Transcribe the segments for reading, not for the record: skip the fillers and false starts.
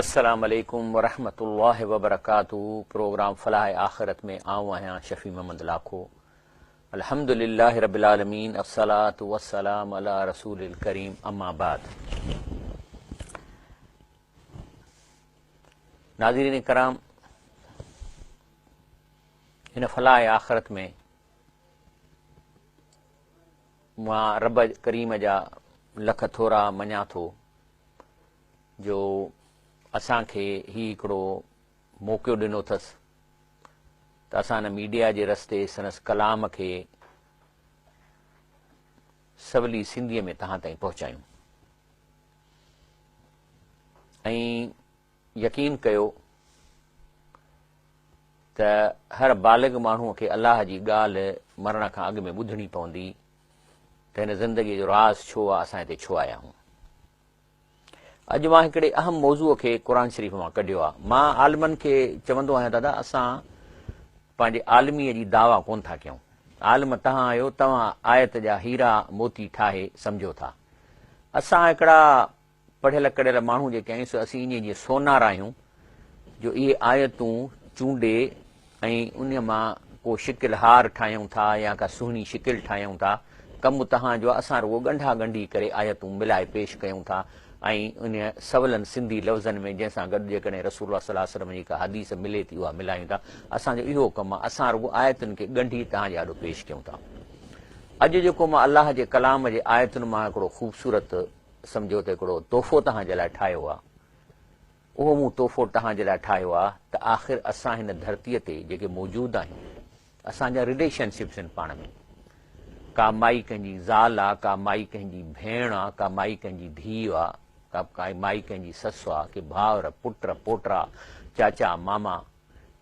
अस्सलाम वालेकुम वरहमतुल्लाहि वबरकातुहू। प्रोग्राम फलाह आखिरत में आऊँ आहियां शफ़ी मोहम्मद लाखो। अल्हम्दुलिल्लाहि रब्बिल आलमीन, अस्सलातु वस्सलाम अला रसूलिल करीम, अम्मा बाद। नाज़रीन कराम, हिन फलाह आखिरत में मां रब करीम जा लख थोरा मञा थो जो असांखे ही हिकिड़ो मौक़ो ॾिनो अथसि त असां हिन मीडिया जे रस्ते संदसि कलाम खे सवली सिंधीअ में तव्हां ताईं पहुचायूं। ऐं यकीन कयो त हर बालिग माण्हूअ खे अलाह जी ॻाल्हि मरण खां अॻु में ॿुधणी पवंदी त हिन ज़िंदगीअ जो राज़ छो आहे, असां हिते छो आया आहियूं। अॼु मां हिकिड़े अहम मौज़ूअ खे क़ुर शरीफ़ मां कढियो आहे। मां आलिमनि खे चवंदो आहियां, दादा असां पंहिंजे आलिमीअ जी दावा कोन था कयूं। आलिम तव्हां आहियो, तव्हां आयत जा हीरा मोती ठाहे सम्झो था। असां हिकिड़ा पढ़ियल कढ़ियल माण्हू जेके आहियूं असीं ईअं जीअं सोनार आहियूं जो इहे आयतूं चूंडे ऐं उन मां को शिकिल हार ठाहियूं था या का सुहिणी शिकिल ठाहियूं था। कमु तव्हांजो आहे, असां रुॻो ॻंढा ॻंढी करे आयतूं मिलाए पेश कयूं था ऐं उन सवलनि सिंधी लफ़्ज़नि में जंहिंसां गॾु जेकॾहिं रसूलुल्लाह सल्लल्लाहु अलैहि वसल्लम जी का हदीस मिले थी उहा मिलायूं था। असांजो इहो कमु आहे, असां रुॻो आयतुनि खे ॻंढी तव्हांजे आॾो पेश कयूं था। अॼु जेको मां अलाह जे कलाम जे आयतुनि मां हिकिड़ो ख़ूबसूरत सम्झो त हिकिड़ो तोहफ़ो तव्हांजे लाइ ठाहियो आहे, उहो मूं तोहफ़ो तव्हांजे लाइ ठाहियो आहे त आख़िर असां हिन धरतीअ ते जेके मौजूदु आहियूं, असांजा रिलेशनशिप्स आहिनि पाण में। का माई कंहिंजी ज़ाल आहे, का माई कंहिंजी भेण आहे, का माई कंहिंजी धीउ आहे, का माई कंहिंजी ससु आहे, के भाउर पुट पोटरा चाचा मामा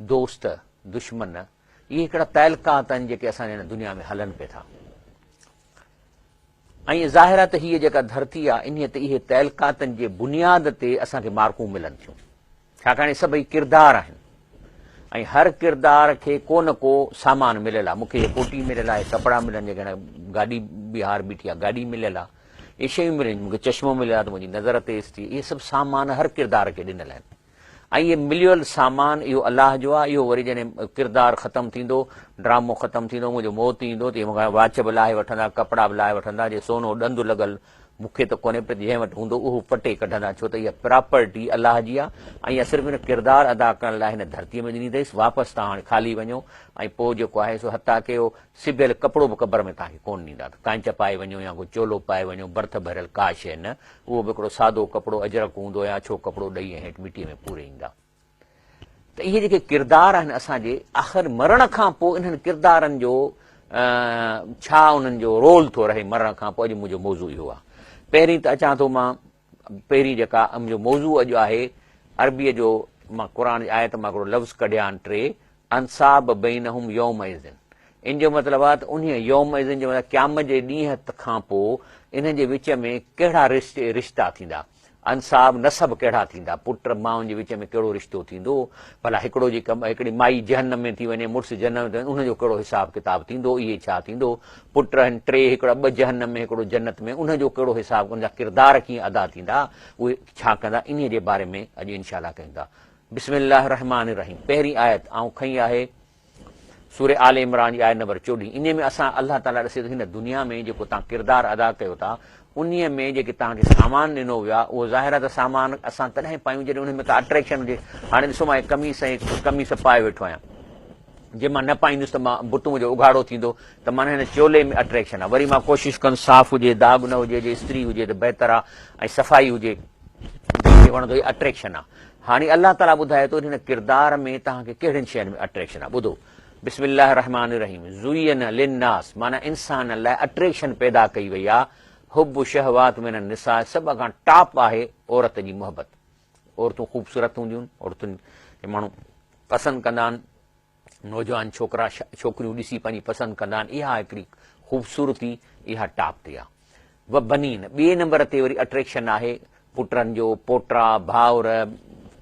दोस्त दुश्मन, इहे हिकिड़ा तइलकात आहिनि जेके असांजे हिन दुनिया में हलनि पिया था। ऐं ज़ाहिर आहे त हीअ जेका धरती आहे इन ते इहे तइलकातनि जे बुनियाद ते असांखे मार्कूं मिलनि थियूं, छाकाणि सभई किरदार आहिनि ऐं हर किरदार खे को न को सामान मिलियल आहे। मूंखे कोटी मिलियल आहे, कपिड़ा मिलनि, जेकॾहिं गाॾी बिहार बीठी आहे गाॾी मिलियल आहे, इहे शयूं मिलनि, मूंखे चश्मो मिलियो आहे त मुंहिंजी नज़र तेज़ थी। इहे सभु सामान हर किरदार खे ॾिनल आहिनि ऐं इहे मिलियल सामान इहो अलाह जो आहे। इहो वरी जॾहिं किरदार ख़तमु थींदो, ड्रामो ख़तमु थींदो, मुंहिंजो मौत ईंदो त इहे मूंखां वाच बि लाहे वठंदा, कपिड़ा बि लाहे वठंदा, जे सोनो ॾंदु लॻल मूंखे त कोन्हे पर जंहिं वटि हूंदो उहो पटे कढंदा, छो त इहा प्रॉपर्टी अलाह जी आहे ऐं इहा सिर्फ़ु हिन किरदार अदा करण लाइ हिन धरतीअ में ॾिनी अथईसि। वापसि तव्हां हाणे खाली वञो ऐं पोइ जेको आहे सो हथा कयो, सिबियल कपिड़ो बि क़बर में तव्हांखे कोन ॾींदा, कांच पाए वञो या को चोलो पाए वञो, बर्थ भरियल का शइ न, उहो बि हिकिड़ो सादो कपिड़ो अजरक हूंदो या छो कपिड़ो ॾेई ऐं हेठि मिटीअ में पूरे ईंदा। त इहे जेके किरदार आहिनि असांजे, आख़िर मरण खां पोइ इन्हनि किरदारनि जो छा उन्हनि जो रोल थो रहे मरण खां पोइ, अॼु मुंहिंजो मौज़ू इहो आहे। पहिरीं त अचां थो मां, पहिरीं जेका मुंहिंजो मौज़ू अॼु आहे अरबीअ जो, मां क़ुर जी आयत मां हिकिड़ो लफ़्ज़ कढिया आहिनि टे, अंसाब बैनहुम यौम इज़िन। इन जो मतिलबु आहे त उन यौम इज़िन जो मतिलबु क़यामत जे ॾींहं खां पोइ इन जे विच में कहिड़ा रिश्ता थींदा, अंसाब नसब कहिड़ा थींदा, पुट माउनि जे विच में कहिड़ो रिश्तो थींदो, भला हिकिड़ो जी हिकिड़ी माई जहन्नम में थी वञे, मुड़ुसु जहन्नम में, उनजो कहिड़ो हिसाब किताब थींदो, इहे छा थींदो, पुट आहिनि टे, हिकिड़ा ॿ जहन्नम में हिकिड़ो जन्नत में, उनजो कहिड़ो हिसाब, उनजा किरदार कीअं अदा थींदा, उहे छा कंदा, इन जे बारे में अॼु इंशाअल्लाह कयूं था। बिस्मिल्लाह रहमान रहीम। पहिरीं आयत आऊं खई आहे सूरे आल इमरान जी आयत नंबर 14। इन में असां अलाह ताला ॾिसे थो हिन दुनिया में जेको तव्हां किरदार अदा कयो था, उन्हीअ में जेके तव्हांखे सामान ॾिनो वियो आहे, उहो ज़ाहिर आहे त सामान असां तॾहिं पायूं जॾहिं उन में का अट्रैक्शन हुजे। हाणे ॾिसो मां कमीस पाए वेठो आहियां, जे मां न पाईंदुसि त मां बुत मुंहिंजो उघाड़ो थींदो, त माना हिन चोले में अट्रैक्शन आहे। वरी मां कोशिशि कंदुसि साफ़ हुजे, दाग न हुजे, जे इस्त्री हुजे त बहितर आहे ऐं सफ़ाई हुजे, वणंदो, इहे अट्रैक्शन आहे। हाणे अलाह ताला ॿुधाए थो हिन किरदार में तव्हांखे कहिड़ियुनि शयुनि में अट्रैक्शन आहे। ॿुधो, बिस्मिल्लाह रहमान रहीम। ज़ुय्यन लिन्नास, माना इंसान लाइ अट्रैक्शन पैदा कई वई आहे, हुब शहवात मिन निसा, सभ खां टॉप आहे औरत जी मोहबत। औरतूं ख़ूबसूरत हूंदियूं आहिनि, औरतुनि खे माण्हू पसंदि कंदा आहिनि, नौजवान छोकिरा छोकिरियूं ॾिसी पंहिंजी पसंदि कंदा आहिनि, इहा हिकिड़ी ख़ूबसूरती, इहा टॉप ते आहे। व बनीन, ॿिए नंबर ते वरी अट्रैक्शन आहे पुटनि जो, पोटा भाउर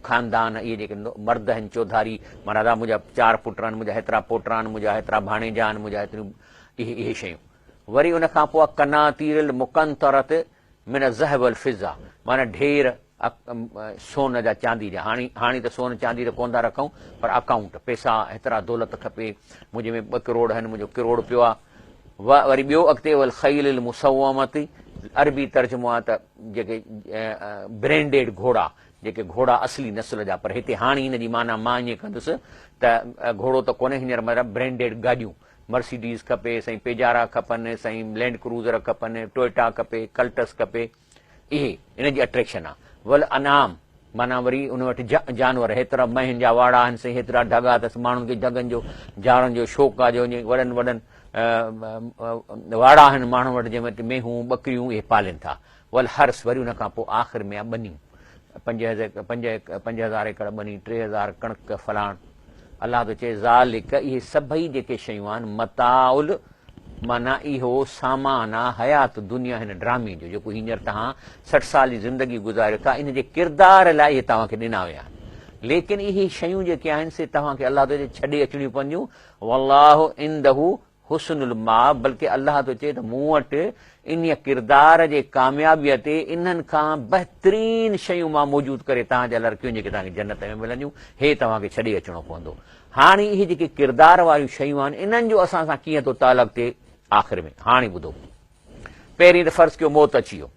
ख़ानदान, इहे जेके मर्द आहिनि चौधारी, माना दादा मुंहिंजा 4 पुट आहिनि, मुंहिंजा हेतिरा पोटा आहिनि, मुंहिंजा हेतिरा भाणेजा आहिनि, मुंहिंजा हेतिरियूं, इहे शयूं। वरी उन खां पोइ कनातीर मुक़ंतरत मिन ज़हब वल फिज़ा, माना ढेर सोन जा चांदी जा हाणे त सोन चांदी त कोन था रखूं पर अकाउंट पैसा हेतिरा दौलत खपे मुंहिंजे में 2 करोड़ आहिनि मुंहिंजो करोड़ पियो आहे वरी ॿियो अॻिते वल ख़ैल मुसवमती अरबी तर्जुमो आहे त जेके ब्रांडेड घोड़ा जेके घोड़ा असली नस्ल जा पर हिते हाणे हिन जी माना मां ईअं कंदुसि त घोड़ो त कोन्हे हींअर मतिलबु ब्रांडेड गाॾियूं मर्सिडीज़ खपे साईं पेजारा खपनि साईं लैंड क्रूज़र खपनि टोयोटा खपे कल्टस खपे इहे इन जी अट्रैक्शन आहे वल अनाम माना वरी उन वटि जानवर हेतिरा महनि जा वाड़ा आहिनि साईं हेतिरा ढगा अथसि माण्हुनि खे ढगनि जो झाड़नि जो शौक़ु आहे जो वॾनि वॾनि वाड़ा आहिनि माण्हुनि वटि जंहिंमें मेहूं ॿकरियूं इहे पालनि था वल हर्स वरी उन खां पोइ आख़िर में आहे ॿनियूं 5,000 एकड़ ॿनी 3,000 कणक फलाण अलाह थो चए ज़ालिक इहे सभई जेके शयूं आहिनि मताउल माना इहो सामान आहे हयात दुनिया हिन ड्रामे जो जेको हींअर तव्हां 60 साल जी ज़िंदगी गुज़ारियो था इन जे किरदार लाइ इहे तव्हांखे ॾिना विया आहिनि लेकिन इहे शयूं जेके आहिनि से तव्हांखे अलाह थो चए छॾे अचणियूं पवंदियूं वल्लाहु इंदहु हुस्नुल माब बल्कि अलाह थो चए त मूं वटि इन किरदार जे कामयाबीअ ते इन्हनि खां बहितरीन शयूं मां मौजूद करे तव्हांजे लाइ रखियूं जेके तव्हांखे जन्नत में मिलंदियूं हे तव्हांखे छॾे अचणो पवंदो हाणे इहे जेके किरदार वारियूं शयूं आहिनि इन्हनि जो असां सां कीअं थो तालुक थिए आख़िर में हाणे ॿुधो पहिरीं त फर्ज़ कयो मौत अची वियो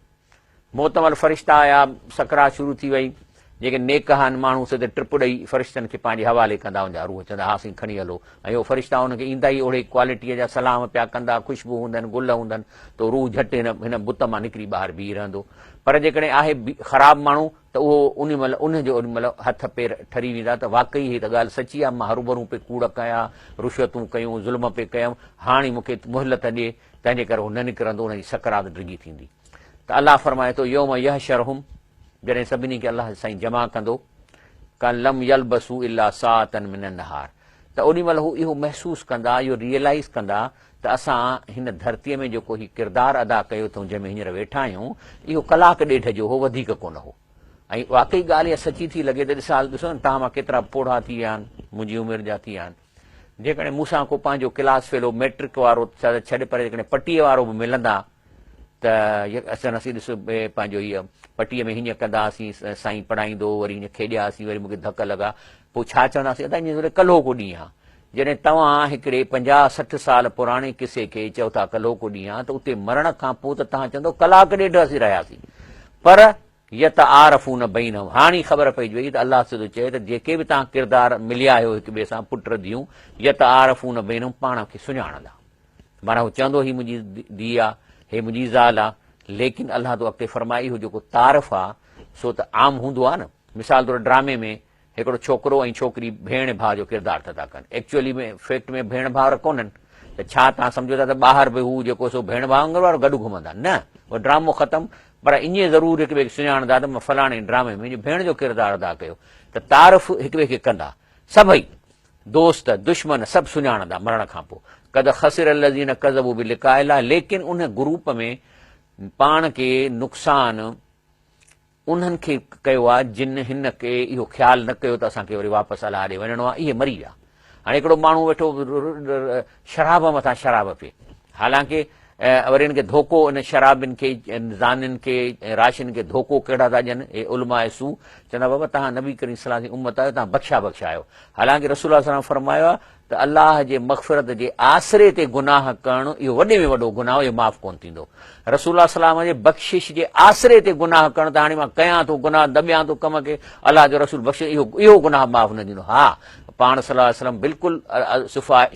मौत महिल फ़रिश्ता आया सकरात शुरू थी वई जेके नेक आहिनि माण्हू सिधे ट्रिप ॾेई फ़रिश्तनि खे पंहिंजे हवाले कंदा हुआ रूह चवंदा हा साईं खणी हलो ऐं उहो फ़रिश्ता हुनखे ईंदा ई ओड़े क्वालिटीअ जा सलाम पिया कंदा ख़ुशबू हूंदनि गुल हूंदनि त रूह झटि हिन बुत मां निकिरी ॿाहिरि बीह रहंदो पर जेकॾहिं आहे ख़राबु माण्हू त उहो उन महिल उनजो ओॾी महिल हथ पेर ठरी वेंदा त वाक़ई हीअ त ॻाल्हि सची आहे मां हरूभरू पे कूड़ कया रुशवतूं कयूं ज़ुल्म पे कयूं हाणे मूंखे मुहलत ॾिए तंहिंजे करे उहो न निकिरंदो हुनजी सकरात डिघी थींदी त अलाह फरमाए थो योम यहशरहुम जॾहिं सभिनी खे अलाह साईं जमा कंदो लम यलबसू इल्ला साअतन मिन नहार त ओॾी महिल हू इहो महसूसु कंदा इहो रियलाइज़ कंदा त असां हिन धरतीअ में जेको हीउ किरदारु अदा कयो अथऊं जंहिंमें हींअर वेठा आहियूं इहो कलाक ॾेढ जो हो वधीक कोन हो ऐं वाक़ई ॻाल्हि इहा सची थी लॻे त ॾिसो न तव्हां मां केतिरा पोढ़ा थी विया आहिनि मुंहिंजी उमिरि जा थी विया आहिनि जेकॾहिं मूंसां को पंहिंजो क्लास फेलो मैट्रिक वारो छॾे पर जेकॾहिं पटीअ वारो बि मिलंदा त असां ॾिस पंहिंजो हीअ पटीअ में हीअं कंदा हुआसीं साईं पढ़ाईंदो वरी हीअं खेॾियासीं वरी मूंखे धक लॻा पोइ छा चवंदासीं अदा ईअं कल्हो को ॾींहुं आहे जॾहिं तव्हां हिकिड़े 50-60 साल पुराणे किसे खे चओ था कल्हो को ॾींहुं आहे त उते मरण खां पोइ त तव्हां चवंदो कलाक ॾेढ असीं रहियासीं पर यत आरफू न बई न हाणे ख़बर पइजी वई त अलाह सिधो चए त जेके बि तव्हां किरदारु मिलिया आहियो हिक ॿिए सां पुट धीअूं यत आरफू न बई न पाण खे सुञाणंदा माना हू चवंदो ही मुंहिंजी धीउ आहे हे मुंहिंजी ज़ाल आहे लेकिन अलाह तो अॻिते फरमाई इहो जेको तारफ़ आहे सो त आम हूंदो आहे न मिसाल तौरु ड्रामे में हिकिड़ो छोकिरो ऐं छोकिरी भेण भाउ जो किरदारु था कनि एक्चुअली में फैक्ट में भेण भाउर कोन्हनि त छा तव्हां सम्झो था त ॿाहिरि बि हू जेको सो भेण भाउ वारो गॾु घुमंदा न उहो ड्रामो ख़तमु पर ईअं ज़रूरु हिक ॿिए खे सुञाणंदा त मां फलाणे ड्रामे में मुंहिंजी भेण जो किरदारु अदा कयो त तारफ़ हिक ॿिए खे कंदा सभई दोस्त दुश्मन सभु सुञाणंदा मरण खां पोइ कद ख़सिर लज़ीन कज़बू बि लिकायल आहे लेकिन उन ग्रुप में पाण खे नुक़सानु उन्हनि खे कयो आहे जिन हिन खे इहो ख़्यालु न कयो त असांखे वरी वापसि अलाह ॾे वञिणो आहे इहे मरी विया हाणे हिकिड़ो माण्हू वेठो शराब मथां शराब पीए हालांकि वरी हिनखे धोखो इन शराबिन खे ज़ानिन खे राशिन खे धोखो कहिड़ा था ॾियनि हे उलमा सूं चवंदा बाबा तव्हां नबी करीम सल्लल्लाहु अलैहि वसल्लम जी उम्मत आहियो तव्हां बख़्शा बख़्शा आहियो हालांकि रसूल सल्लल्लाहु अलैहि वसल्लम फरमायो आहे त अलाह जे मग़फ़िरत जे आसरे ते गुनाह करणु इहो वॾे में वॾो गुनाह इहो माफ़ कोन थींदो रसूल सलाम जे बख़्शिश जे आसरे ते गुनाह करणु त हाणे मां कयां थो गुनाह दॿियां थो कम खे अलाह जो रसूल बख़्शिश इहो गुनाह माफ़ न थींदो हा पाण सल्लल्लाहु अलैहि वसल्लम बिल्कुलु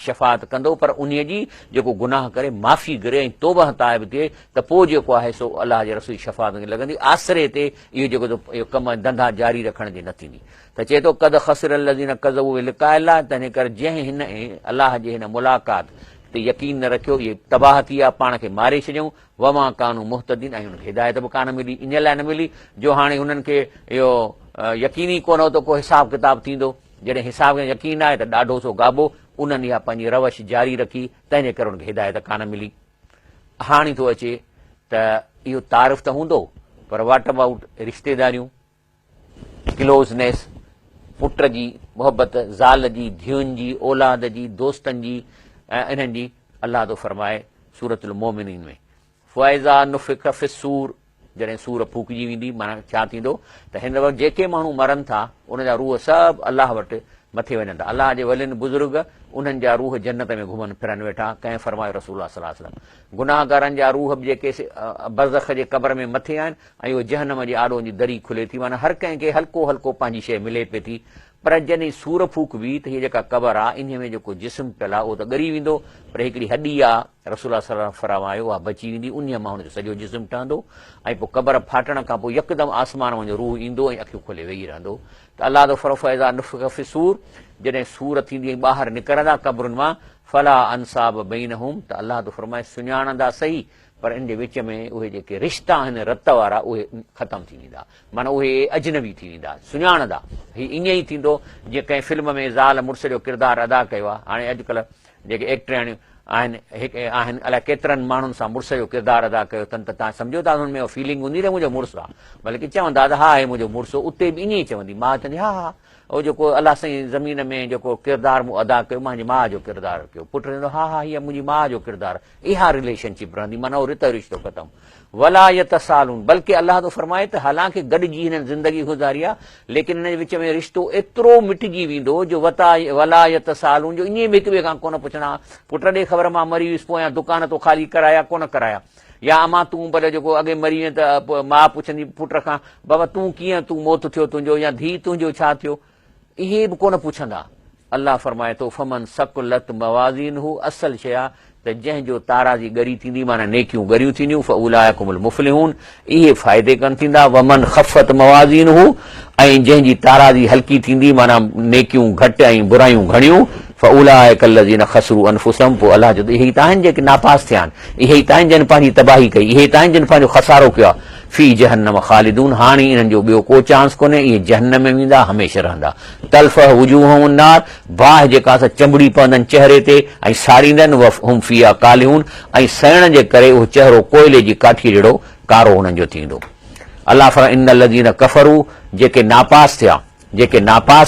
शफ़ाअत कंदो पर उन जी जेको गुनाह करे माफ़ी घुरे ऐं तौबह ताइब थिए त पोइ जेको आहे सो अलाह जे रसूल शफ़ाअत खे लॻंदी आसरे ते इहो जेको इहो कमु धंधा जारी रखण जी न थींदी त चए थो कद ख़सिर लज़ीन कज़बू लिकायल आहे तंहिंजे करे जंहिं हिन अलाह जे हिन मुलाक़ात ते यकीन न रखियो इहे तबाह थी आहे पाण खे मारे छॾियऊं वमा कानू मुहतदीन ऐं हुनखे हिदायत बि कान मिली इन लाइ न मिली जो हाणे हुननि खे इहो यकीन ई कोन हो त को हिसाब किताब थींदो जॾहिं हिसाब खे यकीन आहे त ॾाढो सो गाबो उन्हनि इहा पंहिंजी रवश जारी रखी तंहिंजे करे हुनखे हिदायत कान मिली हाणे थो अचे त इहो तारीफ़ त हूंदो पर वाट अबाउट रिश्तेदारियूं क्लोज़नेस पुट जी मोहबत ज़ाल जी धीउनि जी औलाद जी दोस्तनि जी ऐं इन्हनि जी अलाह थो फरमाए सूरतुल मोमिनीन में फ़ाइज़ा नुफ़िख़ फ़िस्सूर जॾहिं सूर फूकजी वेंदी माना छा थींदो त हिन वक़्तु जेके माण्हू मरनि था उन जा रूह सभु अलाह वटि मथे वञनि था। अलाह जे वलियुनि बुज़ुर्ग उन्हनि जा रूह जन्नत में घुमनि फिरनि वेठा। कंहिं फरमायो रसूल सल्लल्लाहु अलैहि वसल्लम गुनाहगारनि जा रूह बि जेके बरज़ख जे क़ब्र में मथे आहिनि ऐं उहे जहन्नम जे आॾो जी दरी खुले थी, माना हर कंहिंखे हल्को हल्को पंहिंजी शइ मिले पई थी। पर जॾहिं सूर फूक बि त हीअ जेका क़बर आहे इन में जेको जिस्म पियल आहे उहो त ॻरी वेंदो, पर हिकिड़ी हॾी आहे रसूल सल्लल्लाहु फरमायो उहा बची वेंदी, उन मां हुनजो सॼो जिस्म ठहंदो ऐं पोइ क़बर फाटण खां पोइ यकदमि आसमान वञो रूह ईंदो ऐं अखियूं खोले वेही रहंदो। त अलाह जो फरफ़ैज़ा नुफ़ख़ फ़ी सूर, जॾहिं सूर थींदी ऐं ॿाहिरि निकिरंदा क़बरुनि मां फला अंसाब बैनहुम, त अलाह तो फरमाए सुञाणंदा सही पर इन जे विच में उहे जेके रिश्ता आहिनि रत वारा उहे ख़तमु थी वेंदा, माना उहे अजनबी थी वेंदा। सुञाणंदा हीअ ईअं ई थींदो जीअं कंहिं फिल्म में ज़ाल मुड़ुस जो किरदारु अदा कयो आहे। हाणे अॼुकल्ह जेके एक्टराणियूं आहिनि अलाए केतिरनि माण्हुनि सां मुड़ुस जो किरदारु अदा कयो अथनि, त तव्हां सम्झो था हुनमें फीलिंग हूंदी न मुंहिंजो मुड़ुसु आहे, बल्कि चवंदा त हा हे मुंहिंजो मुड़ुसु, उते बि ईअं ई चवंदी माउ चवंदी हा हा उहो जेको अलाह साईं ज़मीन में जेको किरदारु मूं अदा कयो मुंहिंजी माउ जो किरदारु कयो, पुटु चवंदो हा हा हीअ मुंहिंजी माउ जो किरदारु, इहा रिलेशनशिप रहंदी, माना उहो रित रिश्तो ख़तमु। वलायत सालून, बल्कि अलाह तो फरमाए त हालांकि गॾिजी हिननि ज़िंदगी गुज़ारी आहे लेकिन हिन जे विच में रिश्तो एतिरो मिटिजी वेंदो जो वलायत सालून जो ईअं बि हिक ॿिए खां कोन पुछणा, पुट ॾे ख़बर मां मरी वियुसि पोयां दुकान तो ख़ाली कराया कोन कराया, या अमा तूं भले जेको अॻे मरी वञे त माउ पुछंदी पुट खां बाबा तूं कीअं तूं मौत थियो तुंहिंजो, या धीउ तुंहिंजो छा थियो, इहे बि कोन पुछंदा। अलाह फरमाए थो फमन सकुलत मवाज़ीन हू, असल शइ आहे त जंहिंजो ताराज़ी ॻरी थींदी माना नेकियूं ॻरियूं थींदियूं फउलाइकुमुल मुफ़्लिहून, इहे फ़ाइदे कनि थींदा। वमन ख़फ़त मवाज़ीन हू, ऐं जंहिंजी ताराज़ी हल्की थींदी माना नेकियूं घटि ऐं बुरायूं घणियूं फउलाइक लज़ीन ख़सरू अनफुसहुम, पोइ अलाह जो इहे ई त आहिनि जेके नापास थिया आहिनि, इहे ई त आहिनि जिन पंहिंजी तबाही कई, इहे त आहिनि जिन पंहिंजो खसारो कयो आहे। फी जहन्नम ख़ालिदून, हाणे इन्हनि जो ॿियो को चांस कोन्हे, इहे जहन्नम में वेंदा हमेशह रहंदा। तल्फ़ह वुजूहुहुम नार, बाहि जेका असां चंबड़ी पवंदनि चेहरे ते ऐं साड़ींदनि, वहुम फ़ीहा कालिहून, ऐं सड़ण जे करे उहो चेहरो कोयले जी काठीअ जहिड़ो कारो हुननि जो थींदो। अलाह फरमाए इन लज़ीन कफ़रू, जेके नापास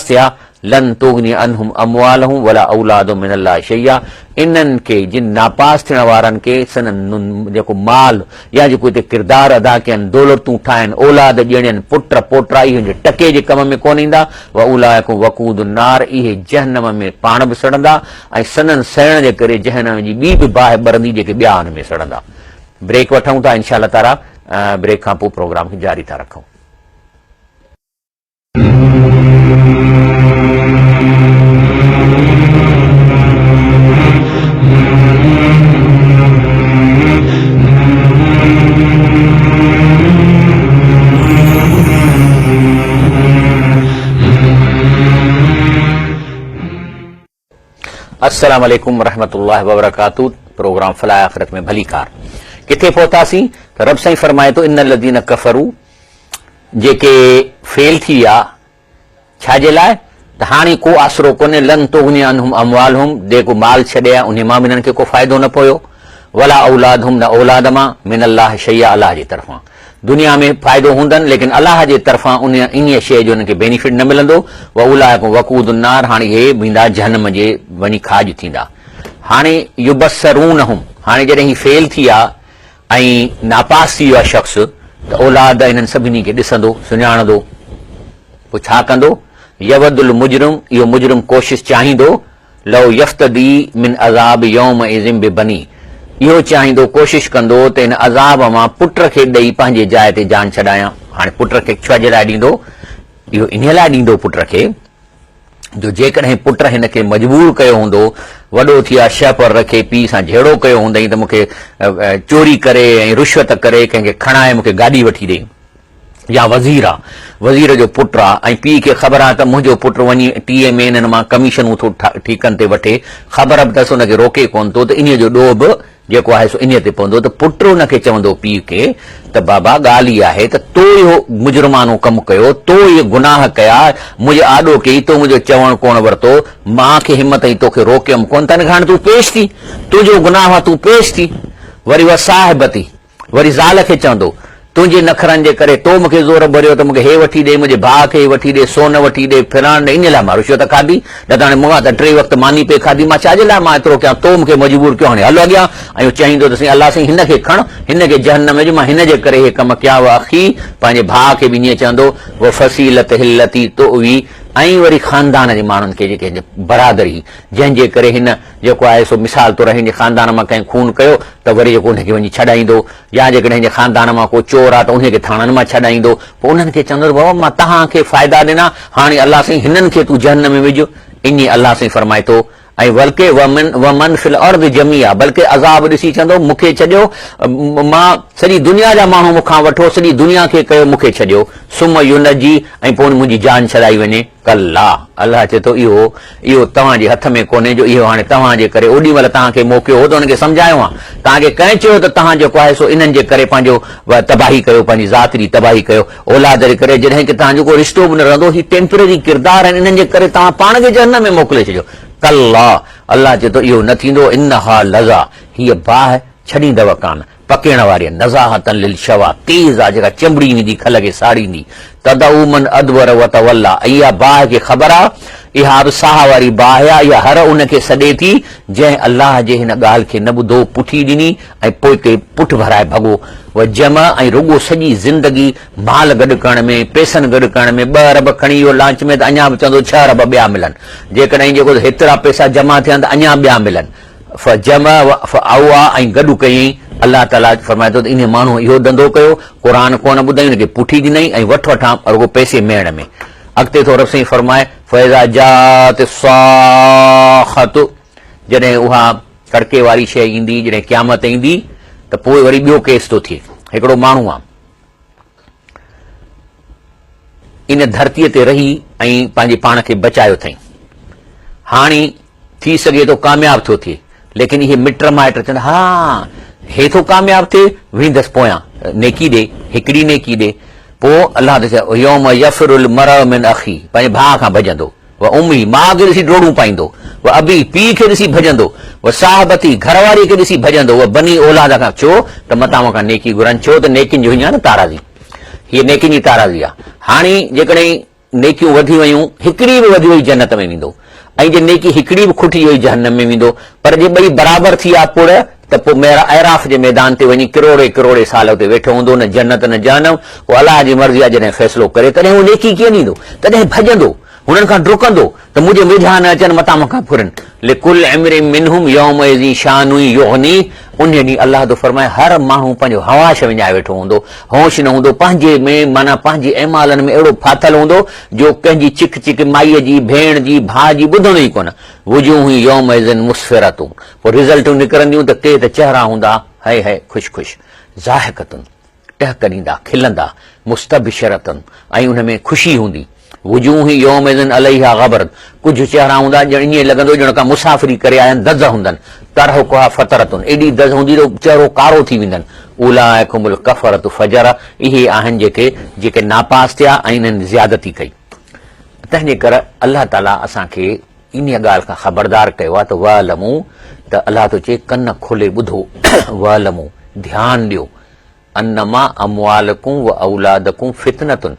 थिया लन तुगनी अनहुम अमवालहुम वला औलादुम मिनल्लाहि शैया, इन्हनि खे जिन नापास थियण वारनि खे सनन जेको माल या जेको हिते किरदारु अदा कयनि, दौलतूं ठाहिनि, औलाद ॾियणनि, पुट पोटा, इहे टके जे कम में कोन ईंदा। व उलाइकुम वक़ूदुन नार, इहे जहन्नम में पाण बि सड़ंदा ऐं सनन सड़ण जे करे जहन्नम जी ॿी बि बाहि ॿरंदी जेके ॿिया हुन में सड़ंदा। ब्रेक वठूं था, इंशाअल्लाह ताला ब्रेक खां पोइ प्रोग्राम खे जारी था रखूं। अस्सलाम वालेकुम रहमतुल्लाहि व बरकातहू। प्रोग्राम फलाह आखिरत में भली कार किथे पहुतासीं त रब साईं फरमाए थो इन लज़ीन कफ़रू, जेके फेल थी विया छाजे लाइ त हाणे को आसरो कोन्हे, लन तुगनी अनहुम अमवालहुम, जेको माल छॾिया उन मां बि हिननि खे को फ़ाइदो न पयो, वला औलादहुम, न औलाद मां, मिनल्लाहि शैया, अलाह जी तरफ़ां। दुनिया में फ़ाइदो हूंदनि लेकिन अलाह जे तरफ़ां इन शइ जो हिनखे बेनिफिट न मिलंदो। व उलाइकुम वक़ूदुन नार, हाणे हे वेंदा जहन्नम जे वञी खाज थींदा। हाणे युबस्सरूनहुम, हाणे जॾहिं ही फेल थी विया ऐं नापास थी वियो आहे शख़्स, त औलाद इन्हनि सभिनी खे ॾिसंदो सुञाणंदो, पोइ छा कंदो, यवदुल मुजरिम, इहो मुजरिम कोशिशि चाहींदो, लौ यफ्तदी मिन अज़ाब यौम इज़िम बिबनी, इहो चाहींदो कोशिशि कंदो त इन अज़ाब मां पुट खे ॾेई पंहिंजे जाइ ते जान छॾायां। हाणे पुट खे छाजे लाइ ॾींदो, इहो इन लाइ ॾींदो पुट खे जो जेकॾहिं पुट हिन खे मजबूर कयो हूंदो, वॾो थी आहे शह पर रखे, पीउ सां जहिड़ो कयो हूंदई त मूंखे चोरी करे ऐं रिश्वत करे कंहिंखे खणाए मूंखे गाॾी वठी ॾे, या वज़ीर आहे, वज़ीर जो पुटु आहे ऐं पीउ खे ख़बर आहे त मुंहिंजो पुटु वञी 30 महीननि मां कमीशनूं थो ठीकनि ते वठे, ख़बर बि अथसि हुनखे रोके कोन थो, त इन जो ॾोह बि जेको आहे सो इन ते पवंदो। त पुटु हुनखे चवंदो पीउ खे त बाबा ॻाल्हि इहा आहे त तो इहो मुजरमानो कमु कयो, तो इहे गुनाह कया, मुंहिंजो आॾो कई, तो मुंहिंजो चवणु कोन वरितो, मां खे हिमत ई तोखे रोकियमि कोन, त हाणे तूं पेश थी, तुंहिंजो गुनाह आहे तूं पेश थी। वरी उहा साहिबती, वरी ज़ाल खे चवंदो तुंहिंजे नखरनि जे करे तो मूंखे ज़ोर भरियो त मूंखे हे वठी ॾे, मुंहिंजे भाउ खे वठी ॾे, सोन वठी ॾे, फिरण ॾे, इन लाइ मां रिश्वत खाधी। न त हाणे मूं त 3 वक़्त मानी पे खाधी, मां छाजे लाइ मां एतिरो कयां, तो मूंखे मजबूर कयो, हाणे हलो अॻियां। ऐं चाहींदो त साईं अलाह साईं हिन खे खण, हिन खे जहन्नम में विझ, मां हिन जे करे हे कम कया। व अखी, पंहिंजे भाउ खे बि ईअं चवंदो, व फसीलत हिलती तो हुई, ऐं वरी ख़ानदान जे माण्हुनि खे जेके बरादरी, जंहिंजे करे हिन जेको आहे सो मिसाल तौरु हिन जे ख़ानदान मां कंहिं खून कयो त वरी जेको हुनखे वञी छॾाईंदो, या जेकॾहिं हिन जे ख़ानदान मां को चोर आहे त उनखे थाणनि मां छॾाईंदो। पोइ उन्हनि खे चवंदो बाबा मां तव्हांखे फ़ाइदा ॾिना, हाणे अलाह साईं हिननि खे तूं जहन्नम में विझ। इन अलाह साईं फरमाए थो, ऐं बल्कि वमन फिल अर्द जमिया, बल्कि अज़ाब ॾिसी चवंदो मूंखे छॾियो, मां सॼी दुनिया जा माण्हू मूंखां वठो, सॼी दुनिया खे कयो, मूंखे छॾियो। सुम युनजी, ऐं पोइ मुंहिंजी जान छॾाई वञे। कल्ला, अलाह चए थो इहो तव्हांजे हथ में कोन्हे, जो इहो हाणे तव्हांजे करे ओॾी महिल तव्हांखे मोकिलियो हो त हुनखे सम्झायो आहे, तव्हांखे कंहिं चयो त तव्हां जेको आहे सो इन्हनि जे करे पंहिंजो तबाही कयो, पंहिंजी ज़ात जी तबाही कयो, औलाद जे करे, जॾहिं की तव्हां जेको रिश्तो बि न रहंदो, ही टेम्परेरी किरदार आहिनि, इन्हनि जे करे तव्हां पाण खे जहन्नम में मोकिले छॾियो। कल्ला, अल्लाह चए थो इहो न थींदो। इन्हा लज़ा, हीअ बाहि छॾींदव कान, पकेण वारी नज़ाहतन लिल शवा, तेज़ आहे जेका चंबड़ी ईंदी, खल खे साड़ींदी। तदउ मन अदबर व तवल्ला, इहा बाहि खे ख़बर आहे, इहा बि साह वारी बाहि आहे, इहा हर उनखे सॾे थी जंहिं अल्लाह जे हिन ॻाल्हि खे न ॿुधो, पुठी ॾिनी ऐं पोइ ते पुठ भराए भॻो। व जम, ऐं रुॻो सॼी ज़िंदगी माल गॾु करण में, पैसनि गॾु करण में, 2 अरब खणी वियो लांच में त अञा बि चवंदो 6 अरब ॿिया मिलनि, जेकॾहिं जेको हेतिरा पैसा जमा थियनि त अञा ॿिया मिलनि। जम आउआ, ऐं गॾु कयईं। अल्लाह ताला फरमाए थो त इन माण्हू इहो धंधो कयो, क़ुर कोन ॿुधाई, हुनखे पुठी ॾिनई ऐं वठ वठां रुॻो पैसे मेण में। अॻिते थो रब साईं फरमाए, फैज़ा जात साख़त, जॾहिं उहा कड़के वारी शइ ईंदी, जॾहिं क़यामत ईंदी त पोइ वरी ॿियो केस थो थिए। हिकिड़ो माण्हू आहे, इन धरतीअ ते रही ऐं पंहिंजे पाण खे बचायो अथई, हाणे थी सघे थो कामयाब थो थिए, लेकिन इहे मिट माइट चवंदा हा हे थो कामयाब थिए, वेंदसि पोयां नेकी ॾे, हिकिड़ी नेकी ॾे। पोइ अलाह त चयो यौम यफरुल मरअ मिन अखी, पंहिंजे भाउ खां भॼंदो, व उम्मी, माउ खे ॾिसी डोड़ूं पाईंदो, व अबी, पीउ खे ॾिसी भॼंदो, व साहबती, घरवारी खे ॾिसी भॼंदो, व बनी औलाद खां। छो त मतां खां नेकी घुरनि, छो त नेकियुनि जो हीअं आहे न ताराज़ी, हीअ नेकियुनि जी ताराज़ी आहे। हाणे जेकॾहिं नेकियूं वधी वयूं, हिकिड़ी बि वधी वई जन्नत में वेंदो, ऐं जे नेकी हिकिड़ी बि खुटी वई जहन्नम में वेंदो। पर जे ॿई बराबरि थी आहे पुड़ त पोइ मेरा ऐराफ़ जे मैदान ते वञी किरोड़े किरोड़े साल हुते वेठो हूंदो, न जन्नत न जहन्नम। पोइ अलाह जी मर्ज़ी आहे, जॾहिं फ़ैसिलो करे तॾहिं उहो नेकी कीअं ॾींदो, तॾहिं भॼंदो, हुननि खां डुकंदो त मुंहिंजे वेझा न अचनि, मथां मूंखां फुरनि। लिकुल इम्रि मिनहुम यौमइज़ शानु युग़नी, उन ॾींहुं अलाह थो फरमाए हर माण्हू पंहिंजो हवाश विञाए वेठो हूंदो, होश न हूंदो, पंहिंजे में माना पंहिंजे ऐमालनि में अहिड़ो फाथल हूंदो जो कंहिंजी चिक चिक माईअ जी, भेण जी, भाउ जी ॿुधंदो ई कोन। वुजूह यौमइज़िन मुस्फ़िरतूं, पोइ रिज़ल्टूं निकिरंदियूं त के त चहिरा हूंदा है है ख़ुशि ख़ुशि, ज़ाहिकतुनि, टहक ॾींदा, खिलंदा, मुस्तबशिरतुनि, ऐं उन में ख़ुशी हूंदी। वुजूह यौमइज़िन अलैहा ग़बरत, कुझु चहिरा हूंदा ॼण ईअं लॻंदो ॼण का मुसाफ़िरी करे आया आहिनि, दज़ हूंदनि, तरहुक़हा फ़तरतुनि, एॾी दज़ हूंदी जो चहिरो कारो थी वेंदनि। उलाइकुमुल कफ़रतु फजर, इहे आहिनि जेके नापास थिया ऐं इन्हनि ज़्यादती कई। तंहिंजे करे अल्लाह ताला असांखे इन ॻाल्हि खां ख़बरदार कयो आहे त वअलमू, त अल्लाह थो चए कन खोले ॿुधो, वअलमू, ध्यानु ॾियो, अन्नमा अमवालकुम व औलादकुम फितनतुन,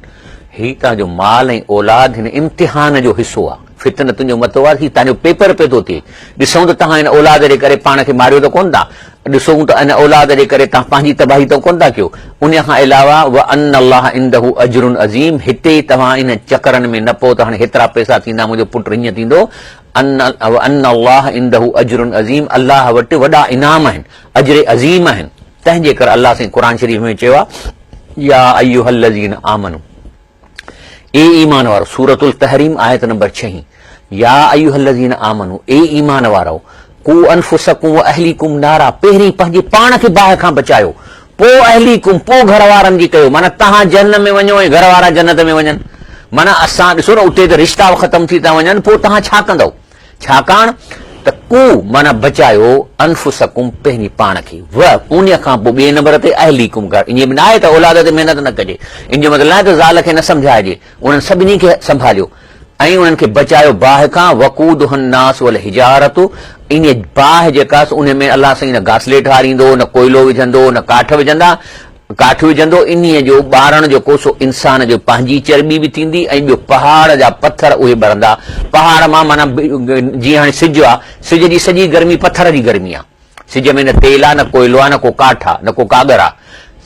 ही तव्हांजो माल ऐं औलाद हिन इम्तिहान जो हिसो आहे। फितनतुन जो मतिलबु आहे ही तव्हांजो पेपर पे थो थिए। ॾिसूं त तव्हां हिन औलाद जे करे पाण खे मारियो त कोन था, ॾिसूं त इन औलाद जे करे तव्हां पंहिंजी तबाही त कोन था कयो। उन खां अलावा व अन अल्लाह इंदहु अजरुन अज़ीम, हिते तव्हां इन चकरनि में न पओ त हाणे हेतिरा पैसा थींदा, मुंहिंजो पुटु हीअं थींदो। अन अल्लाह इंदहु अजरुन अज़ीम, अल्लाह वटि वॾा इनाम आहिनि, अजर अज़ीम आहिनि। तंहिंजे करे अल्लाह साईं क़ुर शरीफ़ में चयो आहे या अय्युहल्लज़ीन आमनू, ए ईमान वारो, सूरतुल तहरीम आयत नंबर 6, या अय्युहल्लज़ीन आमनू, ए ईमान वारो, कू अनफुसकुम व अहलीकुम नारा, पहिरीं पंहिंजे पाण खे बाहि खां बचायो, पोइ अहलीकुम, पोइ घर वारनि जी कयो। माना तव्हां जन्नत में वञो ऐं घर वारा जन्नत में वञनि, माना असां ॾिसो न उते त रिश्ता ख़तम थी था वञनि, पोइ तव्हां छा कंदव? छाकाणि त कू माना बचायो, अनफुसकुम पहिरीं पाण खे, व उन खां पोइ ॿिए नंबर ते अहलीकुम घर। ईअं बि न आहे त औलाद ते महिनत न कजे, इन जो मतिलबु न आहे त ज़ाल खे न सम्झाइजे, उन्हनि सभिनी खे संभालियो ऐं उन्हनि खे बचायो बाहि खां। वक़ूदुहुन नास वल हिजारतु, इन बाहि जेका उन में अलाह साईं न घासलेट हारींदो, न कोयलो विझंदो, न काठ विझंदा, काठ विझंदो इन्हीअ जो ॿारण जेको सो इंसान जो पंहिंजी चर्बी बि थींदी ऐं ॿियो पहाड़ जा पत्थर उहे ॿरंदा। पहाड़ मां माना जीअं हाणे सिज आहे, सिज जी सॼी गर्मी पत्थर जी गर्मी आहे। सिज में न तेल आहे, न कोयलो आहे, न को काठ आहे, न को कागर आहे।